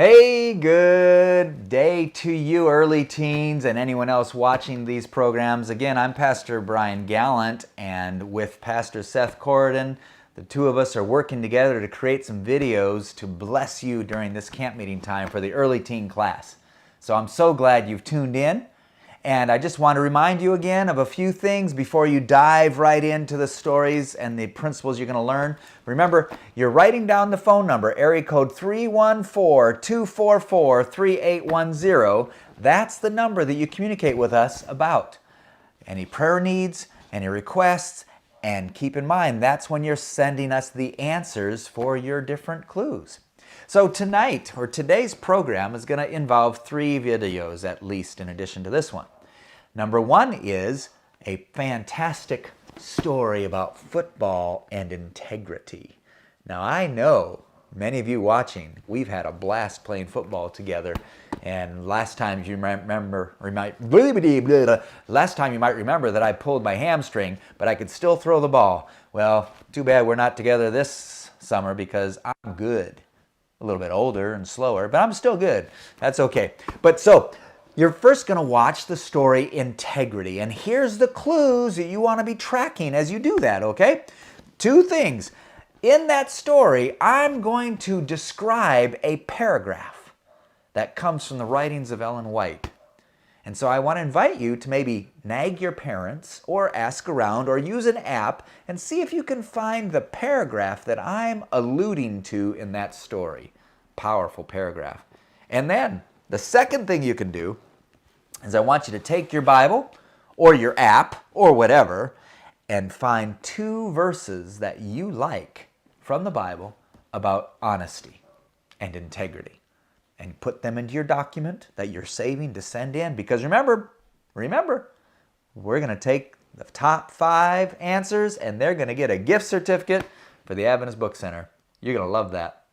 Hey, good day to you, early teens, and anyone else watching these programs. Again, I'm Pastor Bryan Gallant, and with Pastor Seth Coridan, the two of us are working together to create some videos to bless you during this camp meeting time for the early teen class. So I'm so glad you've tuned in. And I just want to remind you again of a few things before you dive right into the stories and the principles you're going to learn. Remember, you're writing down the phone number, area code 314-244-3810. That's the number that you communicate with us about any prayer needs, any requests, and keep in mind, that's when you're sending us the answers for your different clues. So tonight, or today's program, is going to involve 3 videos at least in addition to this one. Number 1 is a fantastic story about football and integrity. Now I know many of you watching, we've had a blast playing football together, and last time you might remember that I pulled my hamstring, but I could still throw the ball. Well, too bad we're not together this summer because I'm good. A little bit older and slower, but I'm still good. That's okay. But so, you're first going to watch the story Integrity, and here's the clues that you want to be tracking as you do that, okay? 2 things. In that story, I'm going to describe a paragraph that comes from the writings of Ellen White. And so I want to invite you to maybe nag your parents or ask around or use an app and see if you can find the paragraph that I'm alluding to in that story. Powerful paragraph. And then the second thing you can do is I want you to take your Bible or your app or whatever and find 2 verses that you like from the Bible about honesty and integrity. And put them into your document that you're saving to send in. Because remember, we're going to take the top 5 answers and they're going to get a gift certificate for the Adventist Book Center. You're going to love that.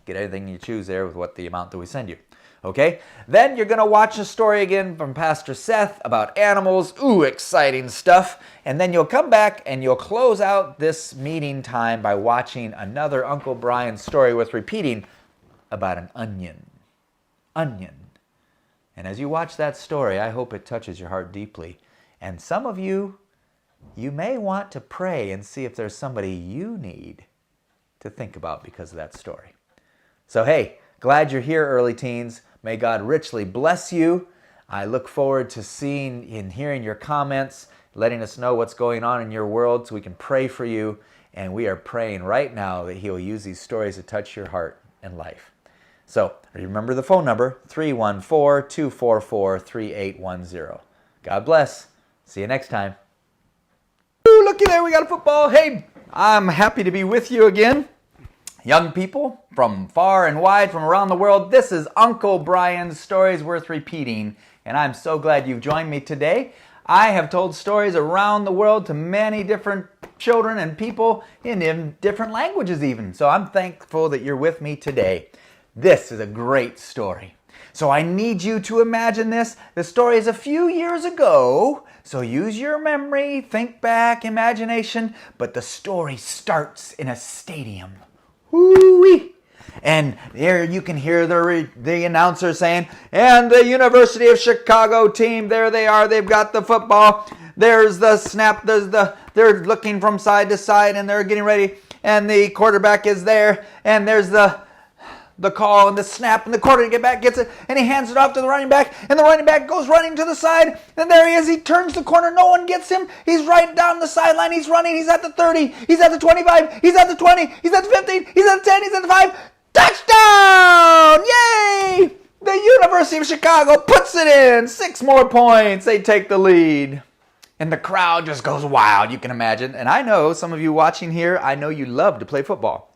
Get everything you choose there with what the amount that we send you. Okay? Then you're going to watch a story again from Pastor Seth about animals. Ooh, exciting stuff. And then you'll come back and you'll close out this meeting time by watching another Uncle Bryan story with repeating about an onion. And as you watch that story, I hope it touches your heart deeply. And some of you may want to pray and see if there's somebody you need to think about because of that story. So hey, glad you're here, early teens. May God richly bless you. I look forward to seeing and hearing your comments, letting us know what's going on in your world so we can pray for you. And we are praying right now that He will use these stories to touch your heart and life. So, remember the phone number, 314-244-3810. God bless. See you next time. Ooh, looky there, we got a football. Hey, I'm happy to be with you again. Young people from far and wide, from around the world, this is Uncle Bryan's Stories Worth Repeating, and I'm so glad you've joined me today. I have told stories around the world to many different children and people in different languages even, so I'm thankful that you're with me today. This is a great story. So I need you to imagine this. The story is a few years ago, so use your memory, think back, imagination, but the story starts in a stadium. Woo-wee! And there you can hear the announcer saying, and the University of Chicago team, there they are, they've got the football. There's the snap, they're looking from side to side and they're getting ready. And the quarterback is there, and there's the call and the snap, and the quarterback gets it, and he hands it off to the running back, and the running back goes running to the side, and there he is, he turns the corner, no one gets him, he's right down the sideline, he's running, he's at the 30, he's at the 25, he's at the 20, he's at the 15, he's at the 10, he's at the 5, touchdown! Yay! The University of Chicago puts it in, 6 more points, they take the lead. And the crowd just goes wild, you can imagine, and I know some of you watching here, I know you love to play football.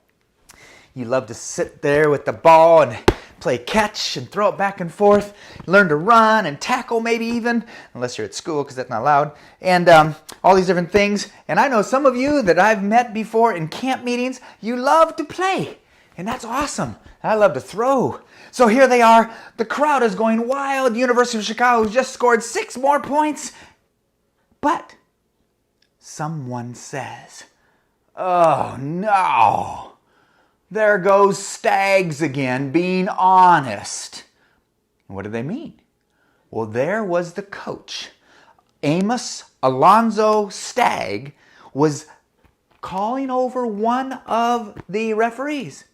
You love to sit there with the ball and play catch and throw it back and forth, learn to run and tackle maybe even, unless you're at school because that's not allowed, and all these different things. And I know some of you that I've met before in camp meetings, you love to play, and that's awesome. I love to throw. So here they are, the crowd is going wild. University of Chicago just scored 6 more points, but someone says, oh no. There goes Stags again, being honest. What do they mean? Well, there was the coach. Amos Alonzo Stagg was calling over one of the referees.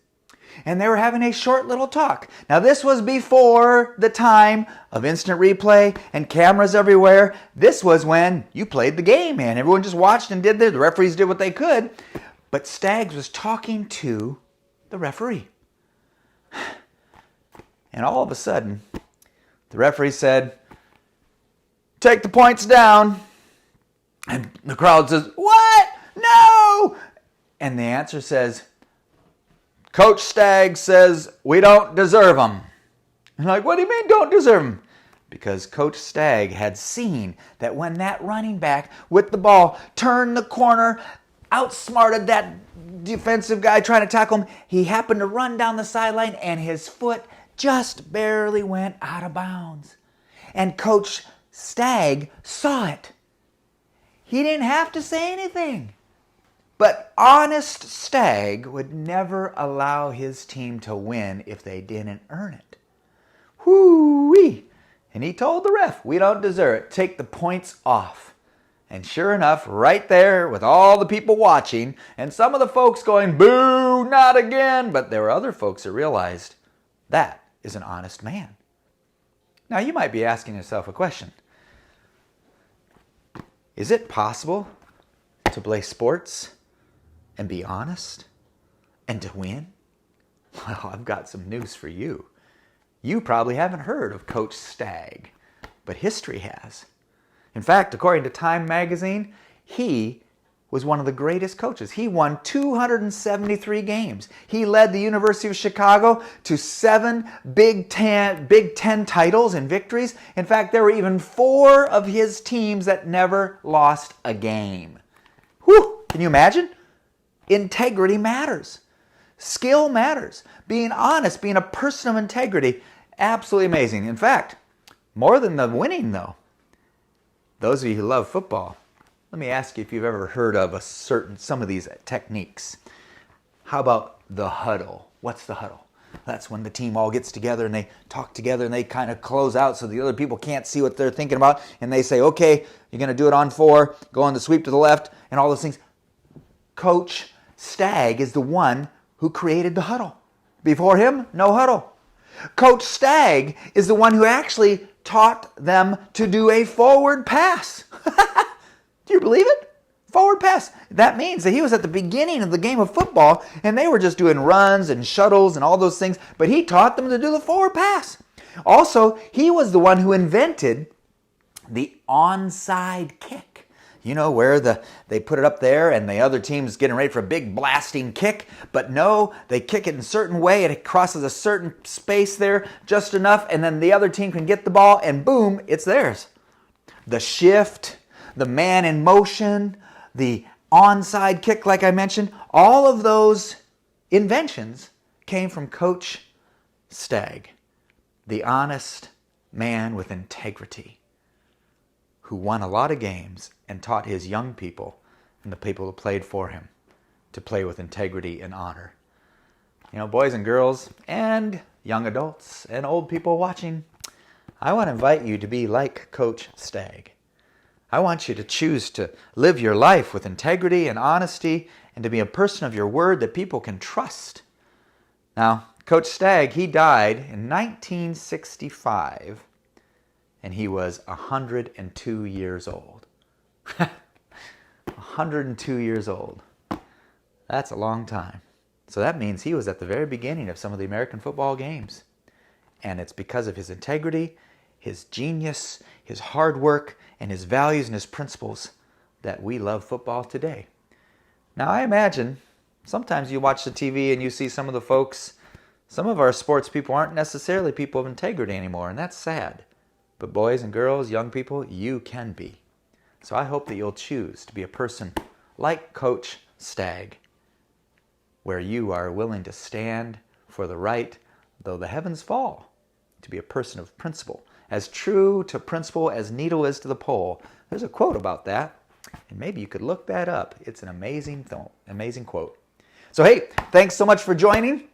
And they were having a short little talk. Now, this was before the time of instant replay and cameras everywhere. This was when you played the game, and everyone just watched and did the referees did what they could. But Staggs was talking to the referee. And all of a sudden, the referee said, "Take the points down." And the crowd says, "What? No!" And the answer says, "Coach Stagg says we don't deserve them." And like, what do you mean don't deserve them? Because Coach Stagg had seen that when that running back with the ball turned the corner, outsmarted that defensive guy trying to tackle him, he happened to run down the sideline and his foot just barely went out of bounds. And Coach Stagg saw it. He didn't have to say anything. But honest Stagg would never allow his team to win if they didn't earn it. Whoo-wee! And he told the ref, "We don't deserve it. Take the points off." And sure enough, right there with all the people watching, and some of the folks going, "Boo, not again." But there were other folks that realized that is an honest man. Now you might be asking yourself a question. Is it possible to play sports and be honest and to win? Well, I've got some news for you. You probably haven't heard of Coach Stagg, but history has. In fact, according to Time magazine, he was one of the greatest coaches. He won 273 games. He led the University of Chicago to 7 Big Ten titles and victories. In fact, there were even 4 of his teams that never lost a game. Whew! Can you imagine? Integrity matters. Skill matters. Being honest, being a person of integrity, absolutely amazing. In fact, more than the winning though, those of you who love football, let me ask you if you've ever heard of some of these techniques. How about the huddle? What's the huddle? That's when the team all gets together and they talk together and they kind of close out so the other people can't see what they're thinking about. And they say, "Okay, you're going to do it on 4, go on the sweep to the left," and all those things. Coach Stagg is the one who created the huddle. Before him, no huddle. Coach Stagg is the one who actually taught them to do a forward pass. Do you believe it? Forward pass. That means that he was at the beginning of the game of football and they were just doing runs and shuttles and all those things, but he taught them to do the forward pass. Also, he was the one who invented the onside kick. You know, where they put it up there and the other team's getting ready for a big blasting kick, but no, they kick it in a certain way and it crosses a certain space there just enough, and then the other team can get the ball and boom, it's theirs. The shift, the man in motion, the onside kick, like I mentioned, all of those inventions came from Coach Stagg, the honest man with integrity, who won a lot of games and taught his young people and the people who played for him to play with integrity and honor. You know, boys and girls and young adults and old people watching, I want to invite you to be like Coach Stagg. I want you to choose to live your life with integrity and honesty and to be a person of your word that people can trust. Now, Coach Stagg, he died in 1965 and he was 102 years old. 102 years old. That's a long time. So that means he was at the very beginning of some of the American football games. And it's because of his integrity, his genius, his hard work, and his values and his principles that we love football today. Now I imagine sometimes you watch the TV and you see some of the folks, some of our sports people aren't necessarily people of integrity anymore, and that's sad. But boys and girls, young people, you can be. So I hope that you'll choose to be a person like Coach Stagg, where you are willing to stand for the right, though the heavens fall, to be a person of principle. As true to principle as needle is to the pole. There's a quote about that, and maybe you could look that up. It's an amazing quote. So hey, thanks so much for joining.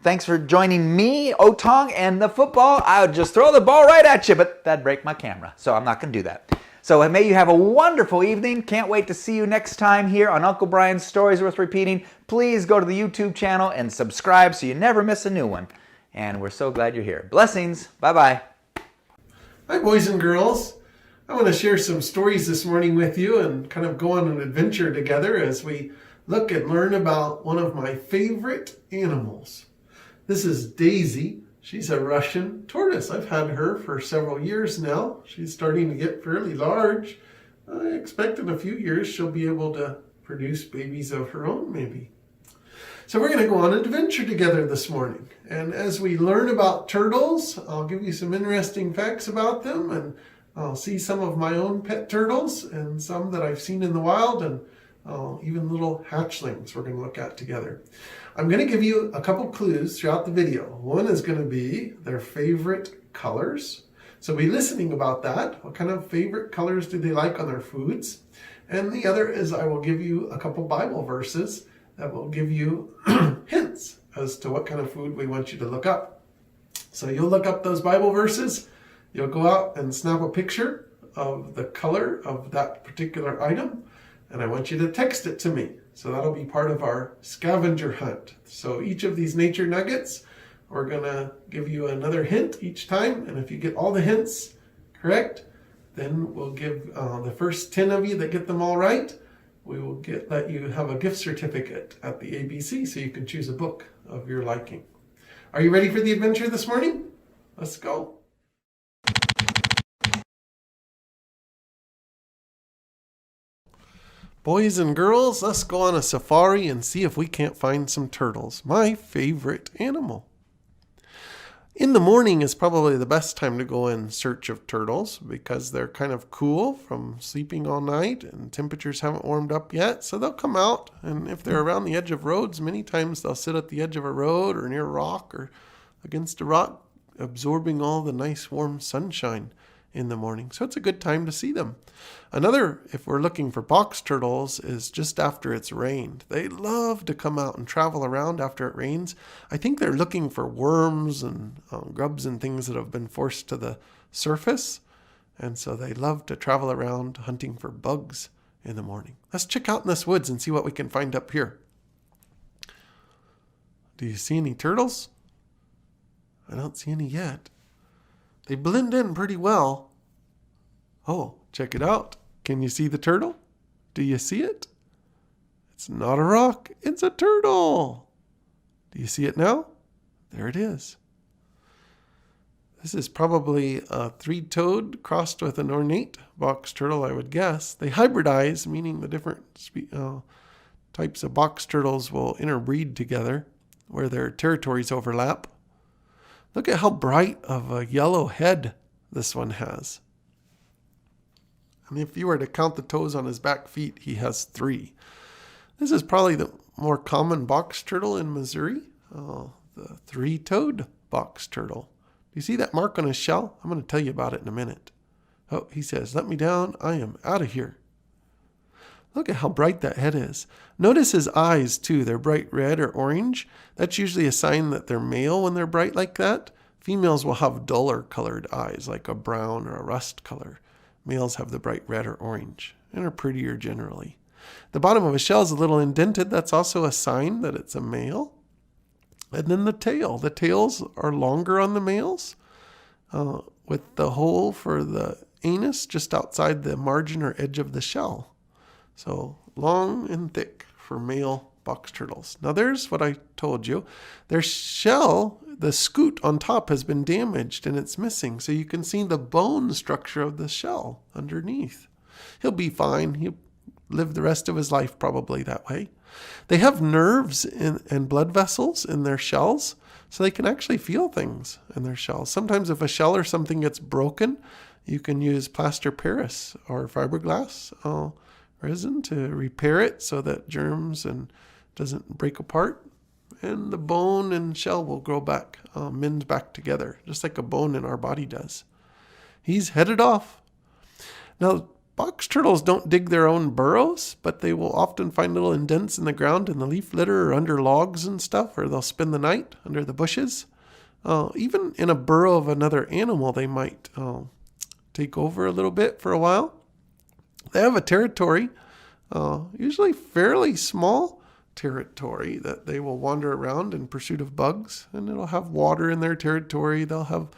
Thanks for joining me, Otong, and the football. I would just throw the ball right at you, but that'd break my camera, so I'm not going to do that. So may you have a wonderful evening. Can't wait to see you next time here on Uncle Bryan's Stories Worth Repeating. Please go to the YouTube channel and subscribe so you never miss a new one. And we're so glad you're here. Blessings. Bye-bye. Hi, boys and girls. I want to share some stories this morning with you and kind of go on an adventure together as we look and learn about one of my favorite animals. This is Daisy. She's a Russian tortoise. I've had her for several years now. She's starting to get fairly large. I expect in a few years she'll be able to produce babies of her own, maybe. So we're going to go on an adventure together this morning. And as we learn about turtles, I'll give you some interesting facts about them, and I'll see some of my own pet turtles and some that I've seen in the wild, and even little hatchlings we're going to look at together. I'm going to give you a couple clues throughout the video. One is going to be their favorite colors. So be listening about that. What kind of favorite colors do they like on their foods? And the other is I will give you a couple Bible verses that will give you hints as to what kind of food we want you to look up. So you'll look up those Bible verses. You'll go out and snap a picture of the color of that particular item. And I want you to text it to me. So that'll be part of our scavenger hunt. So each of these nature nuggets, we're going to give you another hint each time. And if you get all the hints correct, then we'll give the first 10 of you that get them all right, we will let you have a gift certificate at the ABC so you can choose a book of your liking. Are you ready for the adventure this morning? Let's go. Boys and girls, let's go on a safari and see if we can't find some turtles. My favorite animal. In the morning is probably the best time to go in search of turtles because they're kind of cool from sleeping all night and temperatures haven't warmed up yet. So they'll come out, and if they're around the edge of roads, many times they'll sit at the edge of a road or near a rock or against a rock, absorbing all the nice warm sunshine in the morning. So it's a good time to see them. Another, if we're looking for box turtles, is just after it's rained. They love to come out and travel around after it rains. I think they're looking for worms and grubs and things that have been forced to the surface. And so they love to travel around hunting for bugs in the morning. Let's check out in this woods and see what we can find up here. Do you see any turtles? I don't see any yet. They blend in pretty well. Oh, check it out. Can you see the turtle? Do you see it? It's not a rock. It's a turtle. Do you see it now? There it is. This is probably a three-toed crossed with an ornate box turtle, I would guess. They hybridize, meaning the different types of box turtles will interbreed together where their territories overlap. Look at how bright of a yellow head this one has. And if you were to count the toes on his back feet, he has 3. This is probably the more common box turtle in Missouri, the three-toed box turtle. Do you see that mark on his shell? I'm going to tell you about it in a minute. Oh, he says, let me down. I am out of here. Look at how bright that head is. Notice his eyes, too. They're bright red or orange. That's usually a sign that they're male when they're bright like that. Females will have duller colored eyes, like a brown or a rust color. Males have the bright red or orange and are prettier generally. The bottom of his shell is a little indented. That's also a sign that it's a male. And then the tail. The tails are longer on the males with the hole for the anus just outside the margin or edge of the shell. So long and thick for male box turtles. Now there's what I told you. Their shell, the scoot on top has been damaged and it's missing. So you can see the bone structure of the shell underneath. He'll be fine. He'll live the rest of his life probably that way. They have nerves and blood vessels in their shells, so they can actually feel things in their shells. Sometimes if a shell or something gets broken, you can use plaster Paris or fiberglass resin to repair it so that germs and doesn't break apart, and the bone and shell will grow back, mend back together, just like a bone in our body does. He's headed off. Now, Box turtles don't dig their own burrows, but they will often find little indents in the ground in the leaf litter or under logs and stuff, or they'll spend the night under the bushes. Even in a burrow of another animal, they might take over a little bit for a while. They have a territory, usually fairly small territory, that they will wander around in pursuit of bugs, and it'll have water in their territory. They'll have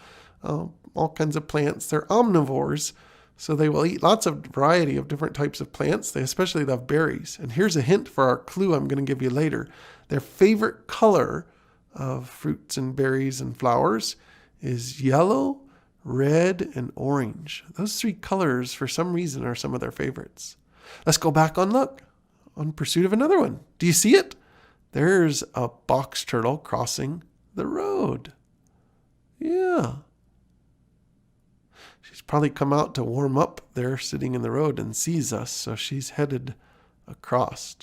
all kinds of plants. They're omnivores, so they will eat lots of variety of different types of plants. They especially love berries. And here's a hint for our clue I'm going to give you later. Their favorite color of fruits and berries and flowers is yellow, red, and orange. Those three colors, for some reason, are some of their favorites. Let's go back on look, on pursuit of another one. Do you see it? There's a box turtle crossing the road. Yeah. She's probably come out to warm up there sitting in the road and sees us, so she's headed across.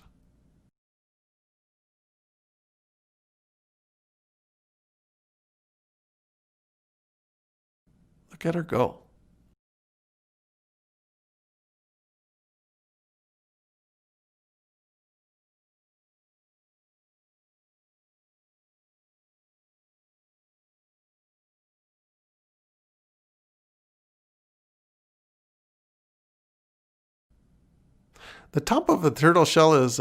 Look at her go. The top of the turtle shell is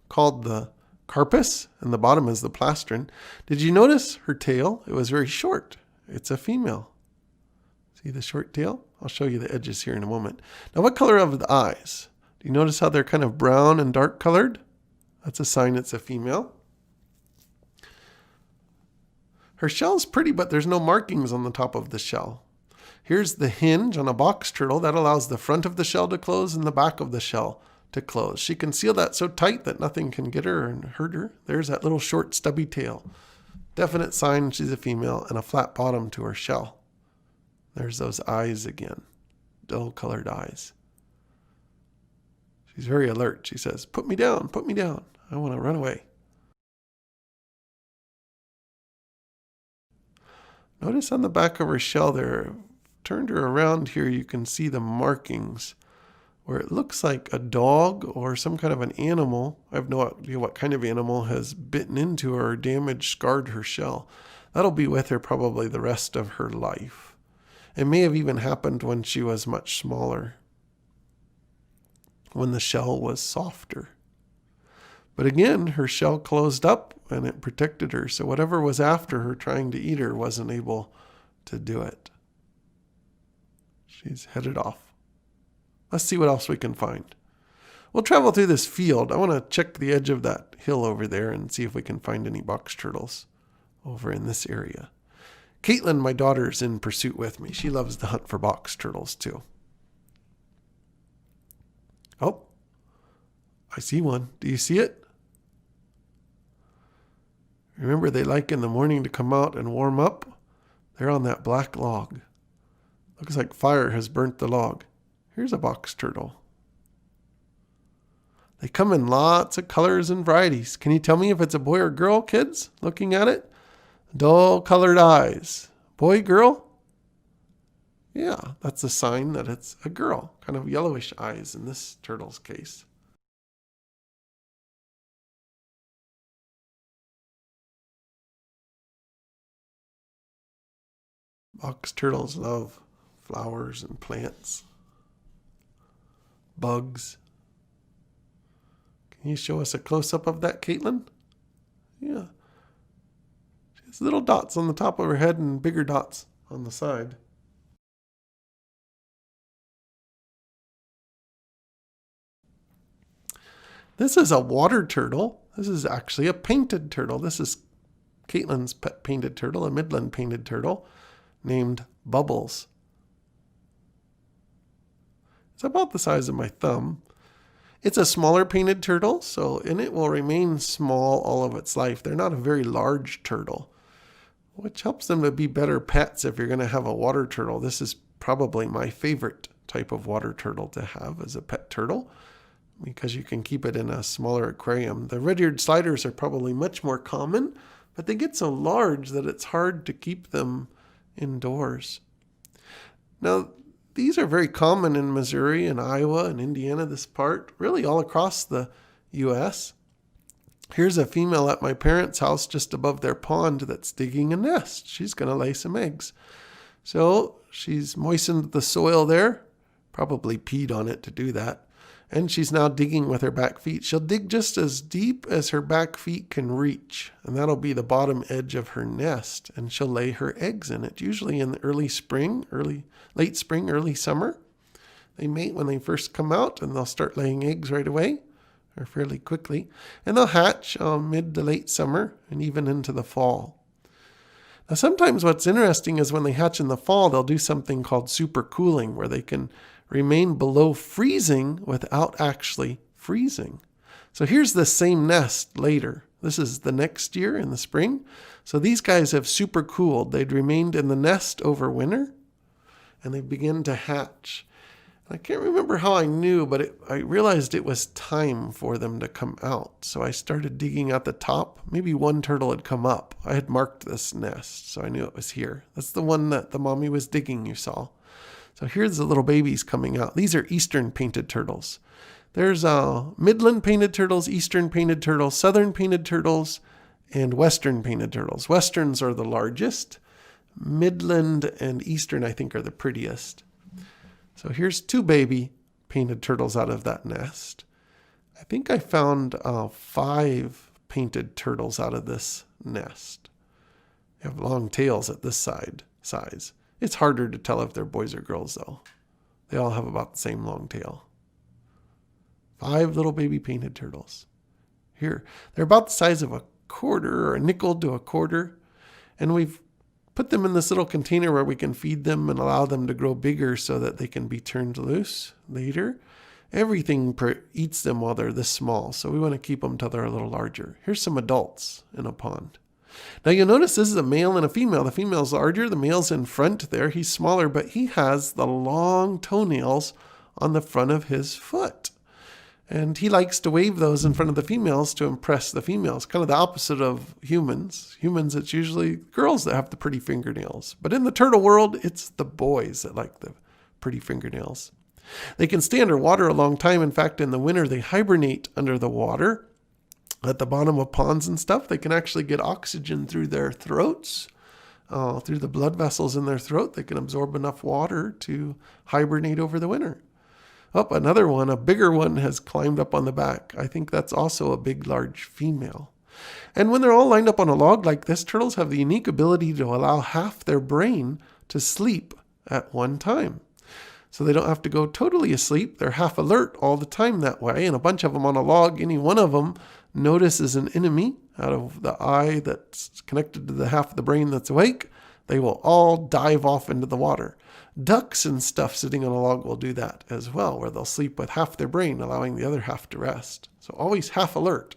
called the carpus, and the bottom is the plastron. Did you notice her tail? It was very short. It's a female. See the short tail? I'll show you the edges here in a moment. Now, what color are the eyes? Do you notice how they're kind of brown and dark colored? That's a sign it's a female. Her shell's pretty, but there's no markings on the top of the shell. Here's the hinge on a box turtle that allows the front of the shell to close and the back of the shell to close. She can seal that so tight that nothing can get her and hurt her. There's that little short stubby tail. Definite sign she's a female, and a flat bottom to her shell. There's those eyes again, dull colored eyes. She's very alert. She says, put me down, I want to run away. Notice on the back of her shell there, turned her around here, you can see the markings where it looks like a dog or some kind of an animal. I have no idea what kind of animal has bitten into her or damaged, scarred her shell. That'll be with her probably the rest of her life. It may have even happened when she was much smaller, when the shell was softer. But again, her shell closed up and it protected her, so whatever was after her trying to eat her wasn't able to do it. She's headed off. Let's see what else we can find. We'll travel through this field. I want to check the edge of that hill over there and see if we can find any box turtles over in this area. Caitlin, my daughter, is in pursuit with me. She loves to hunt for box turtles too. Oh, I see one. Do you see it? Remember, they like in the morning to come out and warm up. They're on that black log. Looks like fire has burnt the log. Here's a box turtle. They come in lots of colors and varieties. Can you tell me if it's a boy or girl, kids, looking at it? Dull colored eyes. Boy, girl? Yeah, that's a sign that it's a girl. Kind of yellowish eyes in this turtle's case. Box turtles love flowers and plants. Bugs. Can you show us a close-up of that, Caitlin? Yeah. She has little dots on the top of her head and bigger dots on the side. This is a water turtle. This is actually a painted turtle. This is Caitlin's pet painted turtle, a Midland painted turtle named Bubbles. It's about the size of my thumb. It's a smaller painted turtle, and it will remain small all of its life. They're not a very large turtle, which helps them to be better pets if you're going to have a water turtle. This is probably my favorite type of water turtle to have as a pet turtle, because you can keep it in a smaller aquarium. The red-eared sliders are probably much more common, but they get so large that it's hard to keep them indoors. Now, these are very common in Missouri and Iowa and Indiana, this part, really all across the U.S. Here's a female at my parents' house just above their pond that's digging a nest. She's going to lay some eggs. So she's moistened the soil there, probably peed on it to do that. And she's now digging with her back feet. She'll dig just as deep as her back feet can reach. And that'll be the bottom edge of her nest. And she'll lay her eggs in it, usually in the late spring, early summer. They mate when they first come out, and they'll start laying eggs right away, or fairly quickly. And they'll hatch mid to late summer and even into the fall. Now, sometimes what's interesting is when they hatch in the fall, they'll do something called supercooling, where they can remain below freezing without actually freezing. So here's the same nest later. This is the next year in the spring. So these guys have supercooled. They'd remained in the nest over winter, and they begin to hatch. I can't remember how I knew, but I realized it was time for them to come out. So I started digging at the top. Maybe one turtle had come up. I had marked this nest, so I knew it was here. That's the one that the mommy was digging, you saw. So here's the little babies coming out. These are eastern painted turtles. There's midland painted turtles, eastern painted turtles, southern painted turtles, and western painted turtles. Westerns are the largest. Midland and eastern, I think, are the prettiest. So here's 2 baby painted turtles out of that nest. I think I found 5 painted turtles out of this nest. They have long tails at this size. It's harder to tell if they're boys or girls, though. They all have about the same long tail. 5 little baby painted turtles. Here, they're about the size of a quarter, or a nickel to a quarter. And we've put them in this little container where we can feed them and allow them to grow bigger so that they can be turned loose later. Everything eats them while they're this small, so we want to keep them till they're a little larger. Here's some adults in a pond. Now you'll notice this is a male and a female. The female's larger, the male's in front there. He's smaller, but he has the long toenails on the front of his foot. And he likes to wave those in front of the females to impress the females. Kind of the opposite of humans. Humans, it's usually girls that have the pretty fingernails. But in the turtle world, it's the boys that like the pretty fingernails. They can stay underwater a long time. In fact, in the winter, they hibernate under the water. At the bottom of ponds and stuff, they can actually get oxygen through their throats, through the blood vessels in their throat. They can absorb enough water to hibernate over the winter. Oh, another one, a bigger one, has climbed up on the back. I think that's also a big, large female. And when they're all lined up on a log like this, turtles have the unique ability to allow half their brain to sleep at one time. So they don't have to go totally asleep. They're half alert all the time that way. And a bunch of them on a log, any one of them notices an enemy out of the eye that's connected to the half of the brain that's awake, they will all dive off into the water. Ducks and stuff sitting on a log will do that as well, where they'll sleep with half their brain, allowing the other half to rest. So always half alert.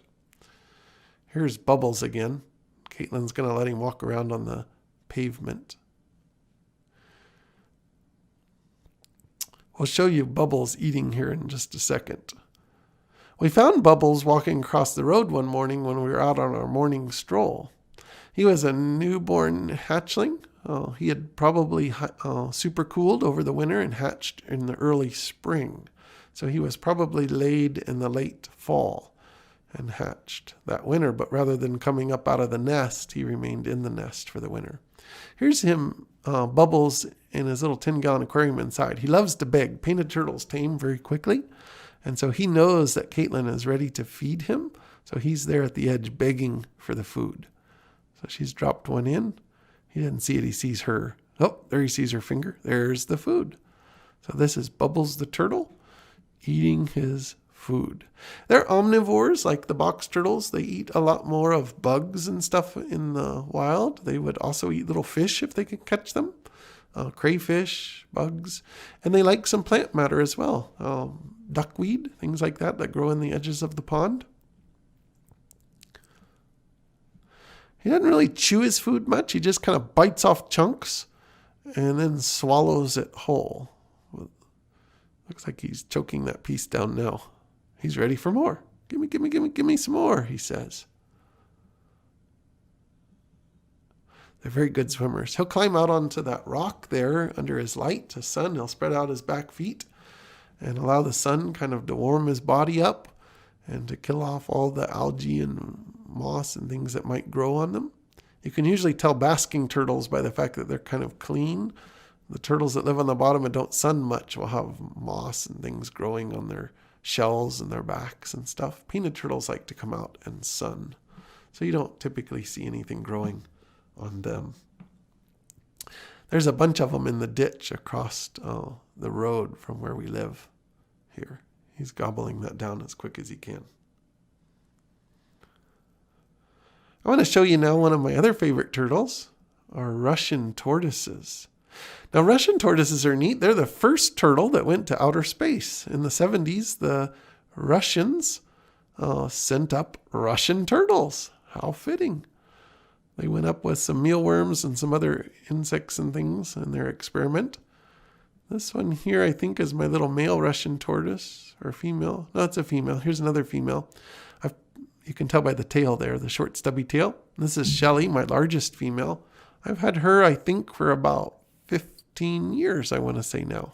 Here's Bubbles again. Caitlin's going to let him walk around on the pavement. We'll show you Bubbles eating here in just a second. We found Bubbles walking across the road one morning when we were out on our morning stroll. He was a newborn hatchling. He had probably supercooled over the winter and hatched in the early spring. So he was probably laid in the late fall and hatched that winter. But rather than coming up out of the nest, he remained in the nest for the winter. Here's him, Bubbles, in his little 10-gallon aquarium inside. He loves to beg. Painted turtles tame very quickly. And so he knows that Caitlin is ready to feed him. So he's there at the edge begging for the food. So she's dropped one in. He doesn't see it. He sees her. Oh, there he sees her finger. There's the food. So this is Bubbles the turtle eating his food. They're omnivores like the box turtles. They eat a lot more of bugs and stuff in the wild. They would also eat little fish if they could catch them. Crayfish, bugs. And they like some plant matter as well. Duckweed, things like that grow in the edges of the pond. He doesn't really chew his food much. He just kind of bites off chunks and then swallows it whole. Looks like he's choking that piece down now. He's ready for more. Give me some more, he says. They're very good swimmers. He'll climb out onto that rock there under his light, the sun. He'll spread out his back feet and allow the sun kind of to warm his body up and to kill off all the algae and moss and things that might grow on them. You can usually tell basking turtles by the fact that they're kind of clean. The turtles that live on the bottom and don't sun much will have moss and things growing on their shells and their backs and stuff. Painted turtles like to come out and sun. So you don't typically see anything growing on them. There's a bunch of them in the ditch across the road from where we live here. He's gobbling that down as quick as he can. I want to show you now one of my other favorite turtles, our Russian tortoises. Now, Russian tortoises are neat. They're the first turtle that went to outer space. In the 70s, the Russians sent up Russian turtles. How fitting. They went up with some mealworms and some other insects and things in their experiment. This one here, I think, is my little male Russian tortoise, or female. No, it's a female. Here's another female. You can tell by the tail there, the short stubby tail. This is Shelley, my largest female. I've had her, I think, for about 15 years, I want to say now.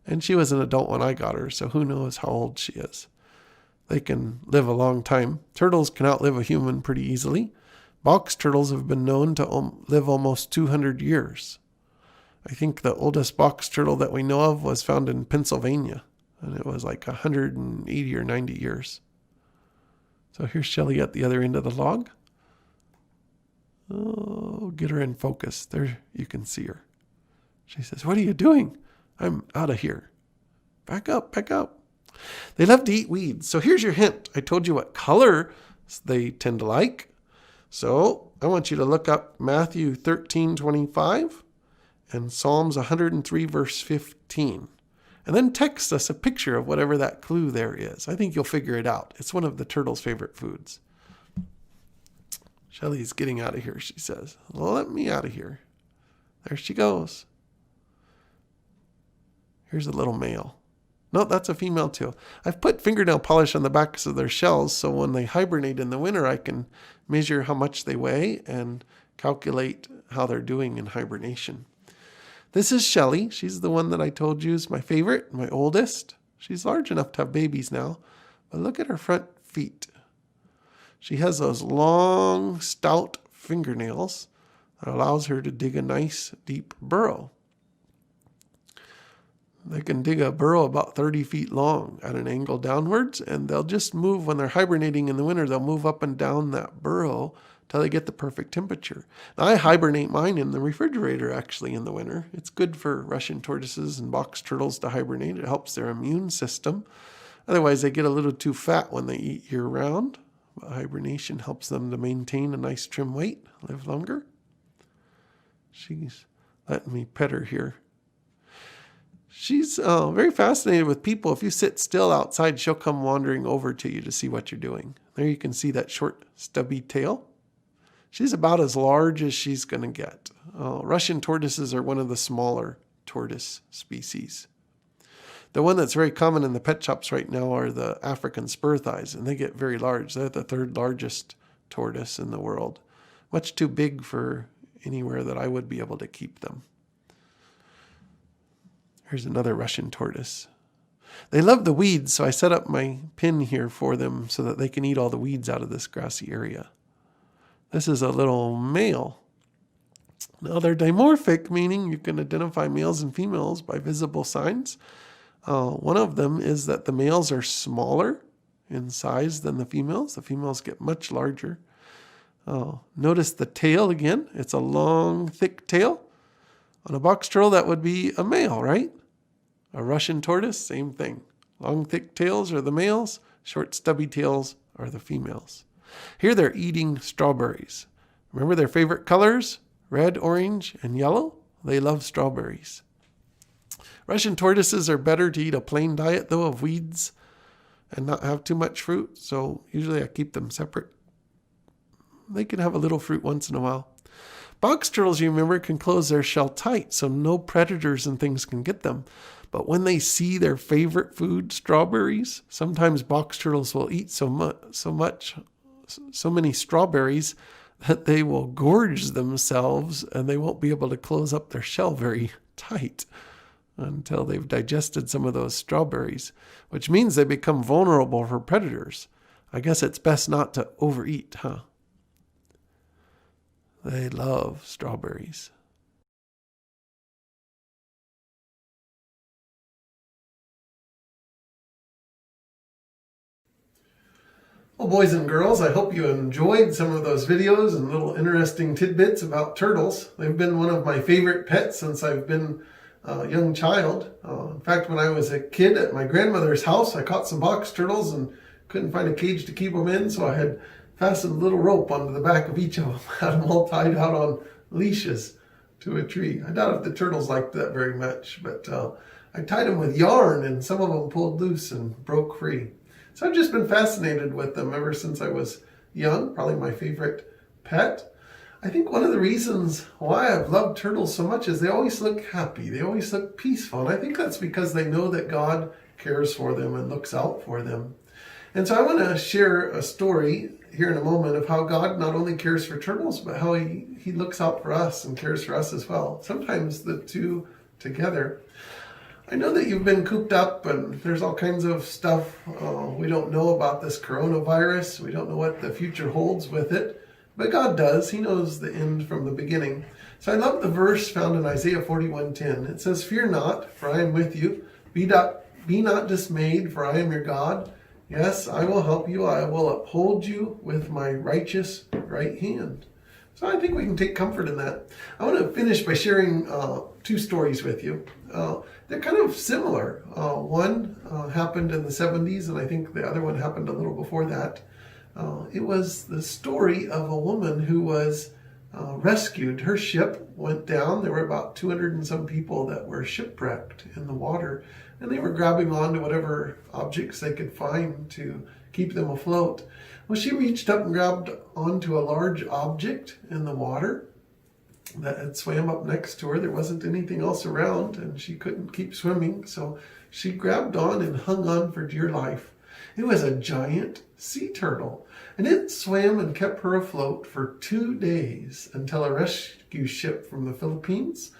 And she was an adult when I got her, so who knows how old she is. They can live a long time. Turtles can outlive a human pretty easily. Box turtles have been known to live almost 200 years. I think the oldest box turtle that we know of was found in Pennsylvania, and it was like 180 or 90 years. So here's Shelley at the other end of the log. Oh, get her in focus. There you can see her. She says, "What are you doing? I'm out of here." Back up, back up. They love to eat weeds. So here's your hint. I told you what color they tend to like. So I want you to look up Matthew 13:25 and Psalms 103 verse 15. And then text us a picture of whatever that clue there is. I think you'll figure it out. It's one of the turtle's favorite foods. Shelley's getting out of here, she says. Well, let me out of here. There she goes. Here's a little male. No, that's a female too. I've put fingernail polish on the backs of their shells so when they hibernate in the winter, I can measure how much they weigh and calculate how they're doing in hibernation. This is Shelley. She's the one that I told you is my favorite, my oldest. She's large enough to have babies now, but look at her front feet. She has those long, stout fingernails that allows her to dig a nice, deep burrow. They can dig a burrow about 30 feet long at an angle downwards, and they'll just move when they're hibernating in the winter. They'll move up and down that burrow till they get the perfect temperature. Now, I hibernate mine in the refrigerator, actually, in the winter. It's good for Russian tortoises and box turtles to hibernate. It helps their immune system. Otherwise, they get a little too fat when they eat year-round. But hibernation helps them to maintain a nice trim weight, live longer. She's letting me pet her here. She's very fascinated with people. If you sit still outside, she'll come wandering over to you to see what you're doing. There you can see that short, stubby tail. She's about as large as she's going to get. Russian tortoises are one of the smaller tortoise species. The one that's very common in the pet shops right now are the African spur thighs, and they get very large. They're the third largest tortoise in the world. Much too big for anywhere that I would be able to keep them. Here's another Russian tortoise. They love the weeds, so I set up my pin here for them so that they can eat all the weeds out of this grassy area. This is a little male. Now they're dimorphic, meaning you can identify males and females by visible signs. One of them is that the males are smaller in size than the females. The females get much larger. Notice the tail again. It's a long, thick tail. On a box turtle, that would be a male, right? A Russian tortoise, same thing. Long, thick tails are the males. Short, stubby tails are the females. Here they're eating strawberries. Remember their favorite colors? Red, orange, and yellow? They love strawberries. Russian tortoises are better to eat a plain diet, though, of weeds and not have too much fruit. So usually I keep them separate. They can have a little fruit once in a while. Box turtles, you remember, can close their shell tight, so no predators and things can get them. But when they see their favorite food, strawberries, sometimes box turtles will eat so many strawberries that they will gorge themselves and they won't be able to close up their shell very tight until they've digested some of those strawberries, which means they become vulnerable for predators. I guess it's best not to overeat, huh? They love strawberries. Well, boys and girls, I hope you enjoyed some of those videos and little interesting tidbits about turtles. They've been one of my favorite pets since I've been a young child. In fact, when I was a kid at my grandmother's house, I caught some box turtles and couldn't find a cage to keep them in, so I had fastened a little rope onto the back of each of them, had them all tied out on leashes to a tree. I doubt if the turtles liked that very much, but I tied them with yarn and some of them pulled loose and broke free. So I've just been fascinated with them ever since I was young, probably my favorite pet. I think one of the reasons why I've loved turtles so much is they always look happy. They always look peaceful. And I think that's because they know that God cares for them and looks out for them. And so I want to share a story here in a moment of how God not only cares for turtles, but how he looks out for us and cares for us as well. Sometimes the two together. I know that you've been cooped up and there's all kinds of stuff we don't know about this coronavirus. We don't know what the future holds with it, but God does. He knows the end from the beginning. So I love the verse found in Isaiah 41:10. It says, "Fear not, for I am with you. Be not dismayed, for I am your God. Yes, I will help you. I will uphold you with my righteous right hand." So I think we can take comfort in that. I want to finish by sharing two stories with you. They're kind of similar. One happened in the 70s, and I think the other one happened a little before that. It was the story of a woman who was rescued. Her ship went down. There were about 200 and some people that were shipwrecked in the water, and they were grabbing on to whatever objects they could find to keep them afloat. Well, she reached up and grabbed onto a large object in the water that had swam up next to her. There wasn't anything else around, and she couldn't keep swimming, so she grabbed on and hung on for dear life. It was a giant sea turtle, and it swam and kept her afloat for 2 days until a rescue ship from the Philippines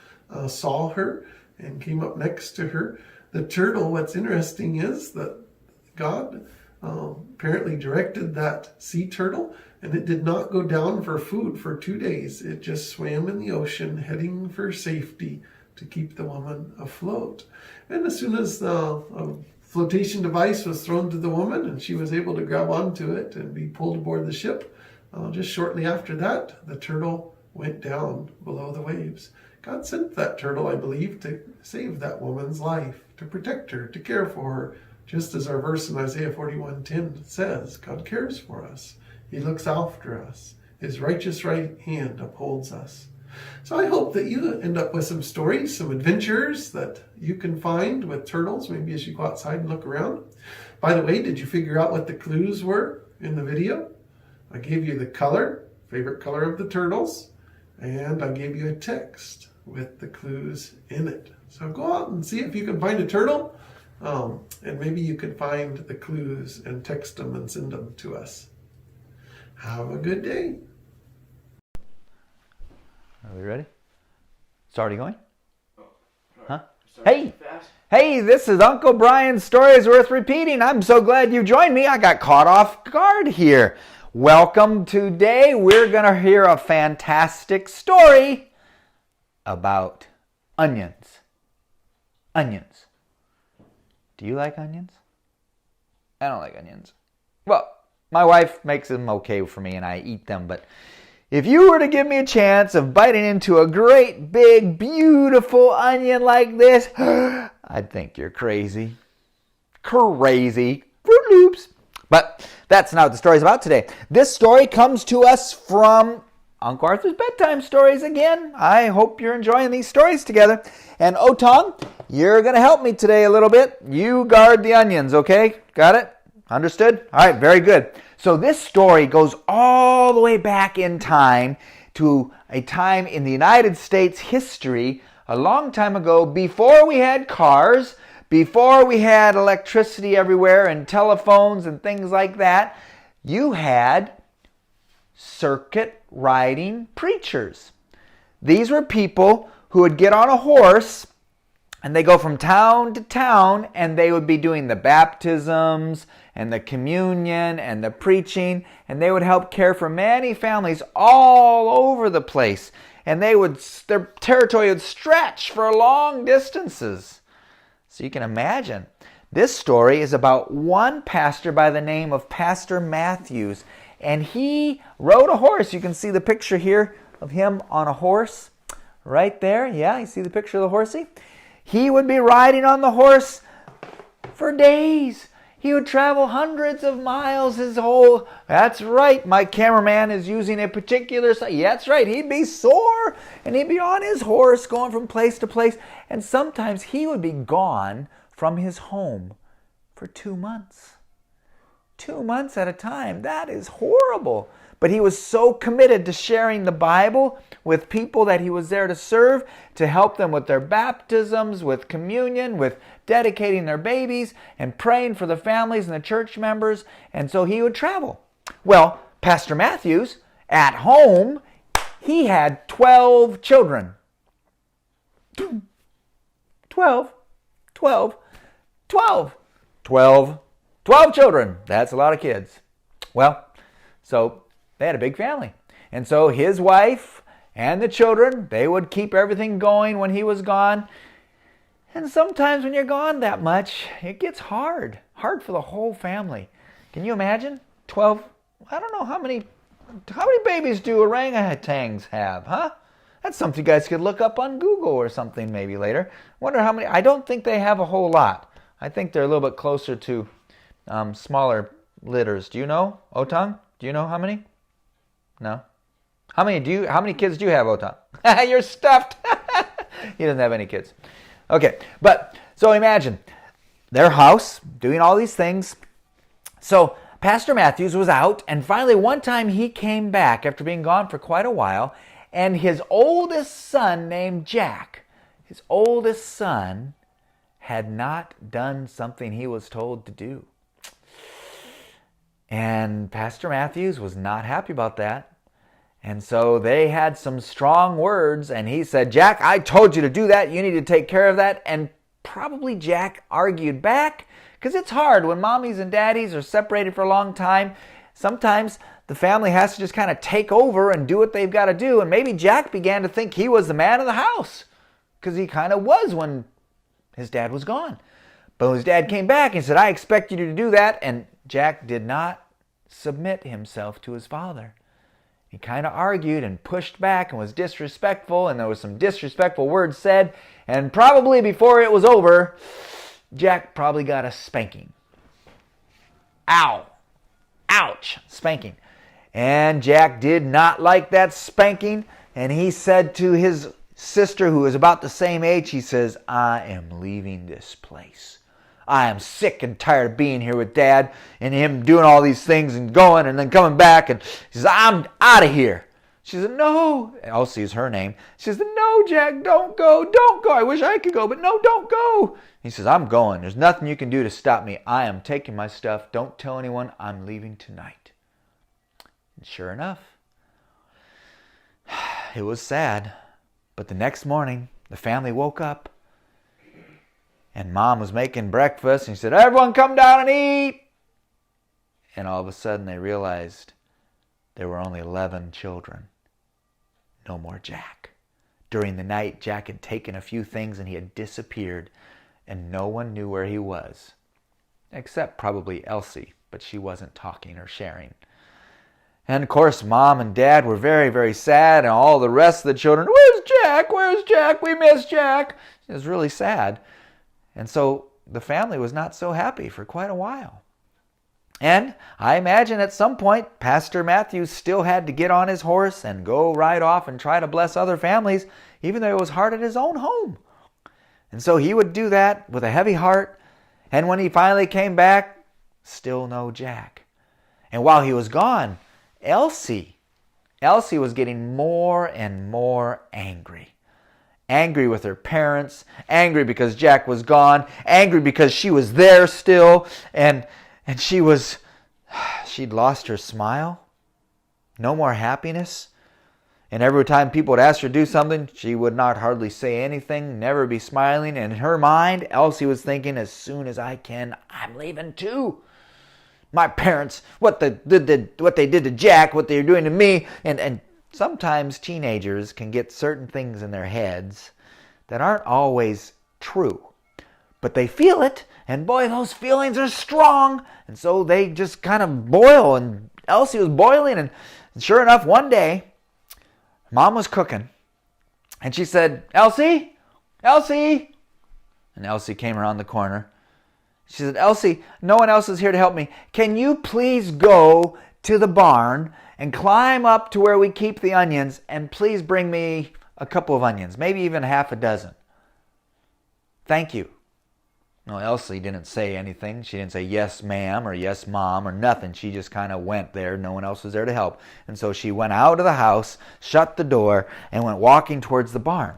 saw her and came up next to her. The turtle, what's interesting is that God apparently directed that sea turtle, and it did not go down for food for 2 days. It just swam in the ocean, heading for safety to keep the woman afloat. And as soon as the flotation device was thrown to the woman and she was able to grab onto it and be pulled aboard the ship, just shortly after that, the turtle went down below the waves. God sent that turtle, I believe, to save that woman's life, to protect her, to care for her. Just as our verse in Isaiah 41:10 says, God cares for us. He looks after us. His righteous right hand upholds us. So I hope that you end up with some stories, some adventures that you can find with turtles, maybe as you go outside and look around. By the way, did you figure out what the clues were in the video? I gave you the color, favorite color of the turtles, and I gave you a text with the clues in it. So go out and see if you can find a turtle. And maybe you can find the clues and text them and send them to us. Have a good day. Are we ready? It's already going? Huh? Hey, this is Uncle Bryan's Stories Worth Repeating. I'm so glad you joined me. I got caught off guard here. Welcome. Today we're going to hear a fantastic story about onions. Onions. Do you like onions? I don't like onions. Well, my wife makes them okay for me and I eat them, but if you were to give me a chance of biting into a great, big, beautiful onion like this, I'd think you're crazy. Crazy. Fruit Loops. But that's not what the story's about today. This story comes to us from Uncle Arthur's Bedtime Stories again. I hope you're enjoying these stories together. And Otong, you're going to help me today a little bit. You guard the onions, okay? Got it? Understood? All right, very good. So this story goes all the way back in time to a time in the United States history, a long time ago, before we had cars, before we had electricity everywhere and telephones and things like that. You had circuit riding preachers. These were people who would get on a horse and they go from town to town, and they would be doing the baptisms and the communion and the preaching, and they would help care for many families all over the place. And their territory would stretch for long distances. So you can imagine. This story is about one pastor by the name of Pastor Matthews. And he rode a horse. You can see the picture here of him on a horse right there. Yeah, you see the picture of the horsey? He would be riding on the horse for days. He would travel hundreds of miles that's right, my cameraman is using a particular site. Yeah, that's right, he'd be sore and he'd be on his horse going from place to place. And sometimes he would be gone from his home for 2 months. 2 months at a time. That is horrible. But he was so committed to sharing the Bible with people that he was there to serve, to help them with their baptisms, with communion, with dedicating their babies, and praying for the families and the church members. And so he would travel. Well, Pastor Matthews, at home, he had 12 children. 12 children. That's a lot of kids. Well, so they had a big family. And so his wife and the children, they would keep everything going when he was gone. And sometimes when you're gone that much, it gets hard. Hard for the whole family. Can you imagine? 12, I don't know how many babies do orangutans have, huh? That's something you guys could look up on Google or something maybe later. Wonder how many. I don't think they have a whole lot. I think they're a little bit closer to smaller litters. Do you know, Otang? Do you know how many? No? How many kids do you have, Otang? You're stuffed. He doesn't have any kids. Okay, but so imagine their house doing all these things. So Pastor Matthews was out, and finally one time he came back after being gone for quite a while, and his oldest son named Jack, his oldest son had not done something he was told to do. And Pastor Matthews was not happy about that. And so they had some strong words, and he said, Jack, I told you to do that. You need to take care of that. And probably Jack argued back, because it's hard when mommies and daddies are separated for a long time. Sometimes the family has to just kind of take over and do what they've got to do. And maybe Jack began to think he was the man of the house, because he kind of was when his dad was gone. But when his dad came back and said, I expect you to do that, and Jack did not submit himself to his father. He kind of argued and pushed back and was disrespectful, and there was some disrespectful words said, and probably before it was over, Jack probably got a spanking. Ow! Ouch! Spanking. And Jack did not like that spanking, and he said to his sister, who was about the same age, he says, I am leaving this place. I am sick and tired of being here with Dad and him doing all these things and going and then coming back. And he says, I'm out of here. She said, no. Elsie is her name. She says, no, Jack, don't go. Don't go. I wish I could go, but no, don't go. He says, I'm going. There's nothing you can do to stop me. I am taking my stuff. Don't tell anyone. I'm leaving tonight. And sure enough, it was sad. But the next morning, the family woke up. And Mom was making breakfast, and she said, everyone come down and eat. And all of a sudden they realized there were only 11 children. No more Jack. During the night, Jack had taken a few things and he had disappeared, and no one knew where he was. Except probably Elsie, but she wasn't talking or sharing. And of course, Mom and Dad were very, very sad, and all the rest of the children, where's Jack? Where's Jack? We miss Jack. It was really sad. And so the family was not so happy for quite a while. And I imagine at some point, Pastor Matthews still had to get on his horse and go ride off and try to bless other families, even though it was hard at his own home. And so he would do that with a heavy heart. And when he finally came back, still no Jack. And while he was gone, Elsie was getting more and more angry. Angry with her parents, angry because Jack was gone, angry because she was there still, and she'd lost her smile. no more happiness. And every time people would ask her to do something, she would not hardly say anything, never be smiling. And in her mind, Elsie was thinking, as soon as I can, I'm leaving too. My parents, what they did to Jack, what they're doing to me. And sometimes teenagers can get certain things in their heads that aren't always true. But they feel it, and boy, those feelings are strong. And so they just kind of boil, and Elsie was boiling. And sure enough, one day, Mom was cooking, and she said, Elsie, Elsie. And Elsie came around the corner. She said, Elsie, no one else is here to help me. Can you please go to the barn and climb up to where we keep the onions, and please bring me a couple of onions, maybe even half a dozen. Thank you. No, Elsie didn't say anything. She didn't say yes, ma'am, or yes, mom, or nothing. She just kind of went there. No one else was there to help. And so she went out of the house, shut the door, and went walking towards the barn.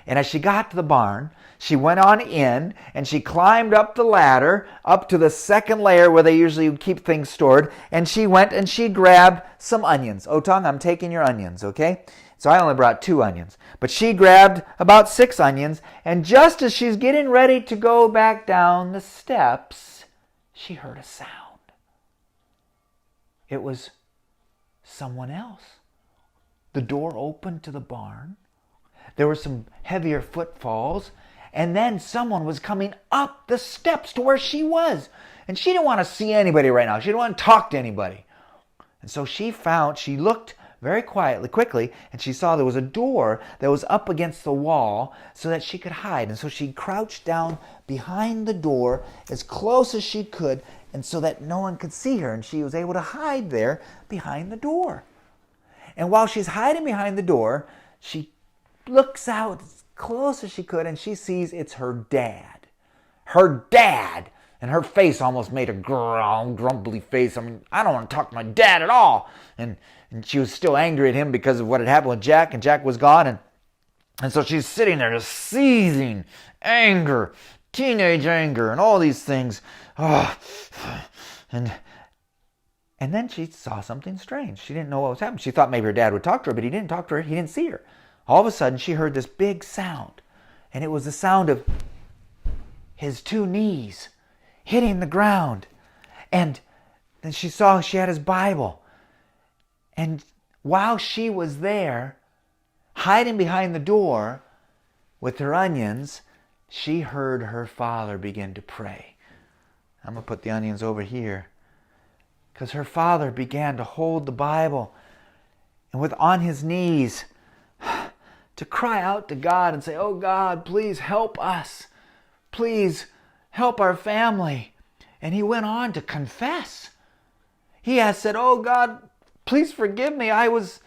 And as she got to the barn, she went on in, and she climbed up the ladder, up to the second layer where they usually would keep things stored. And she went and she grabbed some onions. Otong, I'm taking your onions, okay? So I only brought 2 onions. But she grabbed about 6 onions, and just as she's getting ready to go back down the steps, she heard a sound. It was someone else. The door opened to the barn. There were some heavier footfalls, and then someone was coming up the steps to where she was. And she didn't want to see anybody right now. She didn't want to talk to anybody. And so she looked very quickly, and she saw there was a door that was up against the wall so that she could hide. And so she crouched down behind the door as close as she could, and so that no one could see her, and she was able to hide there behind the door. And while she's hiding behind the door, she looks out as close as she could, and she sees it's her dad. Her dad! And her face almost made a grumbly face. I mean, I don't want to talk to my dad at all. And she was still angry at him because of what had happened with Jack, and Jack was gone. And so she's sitting there just seething anger, teenage anger, and all these things. Oh. And then she saw something strange. She didn't know what was happening. She thought maybe her dad would talk to her, but he didn't talk to her. He didn't see her. All of a sudden, she heard this big sound. And it was the sound of his 2 knees hitting the ground. And then she saw she had his Bible. And while she was there, hiding behind the door with her onions, she heard her father begin to pray. I'm going to put the onions over here. Because her father began to hold the Bible and on his knees to cry out to God and say, oh God, please help us. Please help our family. And he went on to confess. He has said, oh God, please forgive me. I was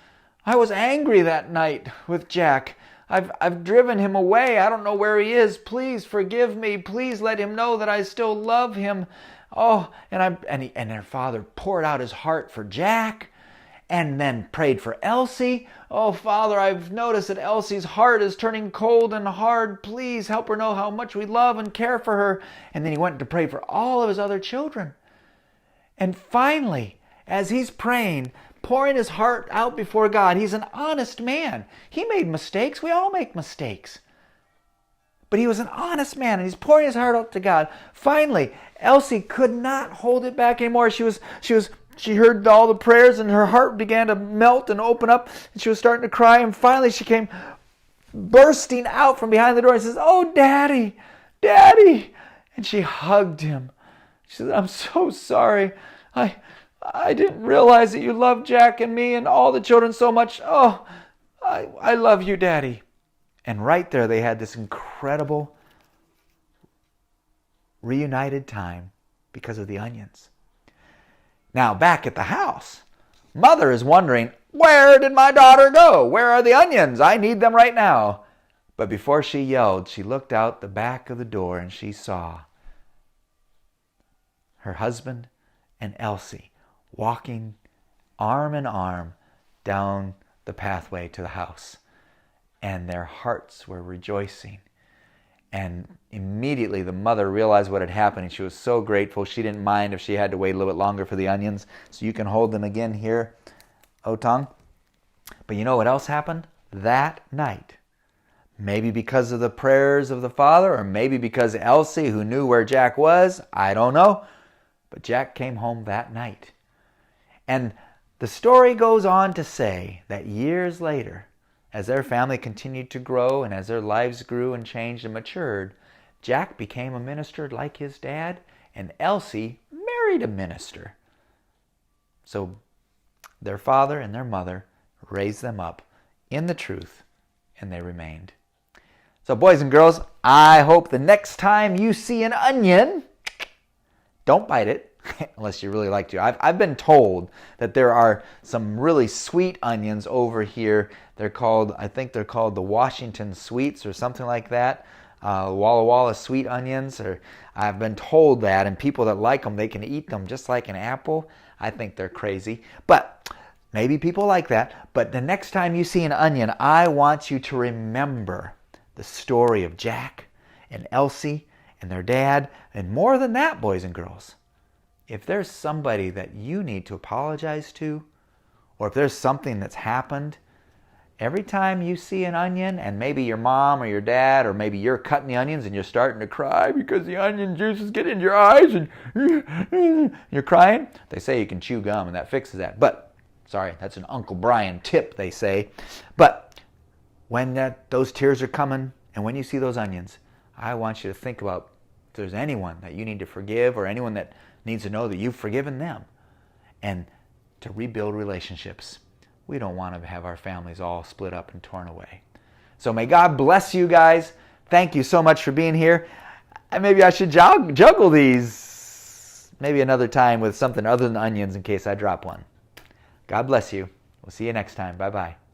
angry that night with Jack. I've driven him away. I don't know where he is. Please forgive me. Please let him know that I still love him. Oh, and her father poured out his heart for Jack, and then prayed for Elsie. Oh, Father, I've noticed that Elsie's heart is turning cold and hard. Please help her know how much we love and care for her. And then he went to pray for all of his other children. And finally, as he's praying, pouring his heart out before God, he's an honest man. He made mistakes. We all make mistakes. But he was an honest man, and he's pouring his heart out to God. Finally, Elsie could not hold it back anymore. She heard all the prayers, and her heart began to melt and open up, and she was starting to cry. And finally, she came bursting out from behind the door and says, "Oh, Daddy, Daddy!" And she hugged him. She said, "I'm so sorry. I didn't realize that you loved Jack and me and all the children so much. Oh, I love you, Daddy." And right there, they had this incredible reunited time because of the onions. Now, back at the house, Mother is wondering, where did my daughter go? Where are the onions? I need them right now. But before she yelled, she looked out the back of the door and she saw her husband and Elsie walking arm in arm down the pathway to the house. And their hearts were rejoicing. And immediately the mother realized what had happened, and she was so grateful. She didn't mind if she had to wait a little bit longer for the onions. So you can hold them again here Otong. But you know what else happened that night? Maybe because of the prayers of the father, or maybe because Elsie, who knew where Jack was, I don't know. But Jack came home that night. And the story goes on to say that years later, as their family continued to grow and as their lives grew and changed and matured, Jack became a minister like his dad, and Elsie married a minister. So their father and their mother raised them up in the truth, and they remained. So boys and girls, I hope the next time you see an onion, don't bite it, unless you really like to. I've been told that there are some really sweet onions over here. I think they're called the Washington Sweets or something like that. Walla Walla sweet onions. Or I've been told that, and people that like them, they can eat them just like an apple. I think they're crazy. But maybe people like that. But the next time you see an onion, I want you to remember the story of Jack and Elsie and their dad. And more than that, boys and girls, if there's somebody that you need to apologize to, or if there's something that's happened, every time you see an onion, and maybe your mom or your dad, or maybe you're cutting the onions and you're starting to cry because the onion juice is getting in your eyes and you're crying, they say you can chew gum and that fixes that. But, sorry, that's an Uncle Bryan tip, they say. But when those tears are coming and when you see those onions, I want you to think about if there's anyone that you need to forgive or anyone that needs to know that you've forgiven them, and to rebuild relationships. We don't want to have our families all split up and torn away. So may God bless you guys. Thank you so much for being here. And maybe I should juggle these maybe another time with something other than onions in case I drop one. God bless you. We'll see you next time. Bye-bye.